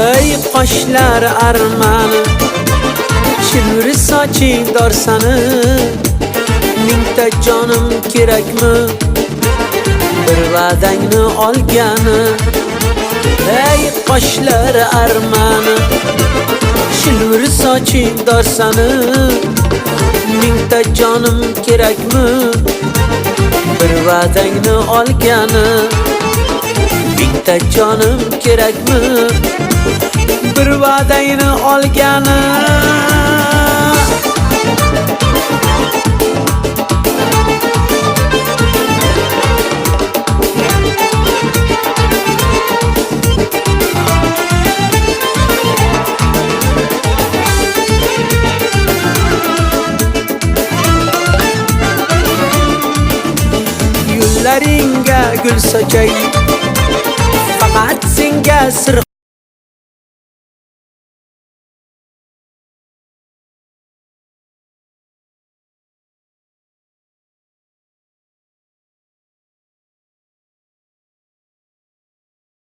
Ey qoshlar armani, shilviri soching dorsani, mingta jonim kerakmi, bir va'dangni olgani. Ey qoshlar armani, shilviri soching dorsani, mingta jonim kerakmi, bir va'dangni olgani. Mingta jonim kerakmi, bir va'dangni olgani. Yo'llaringga gul sochay, faqat senga sir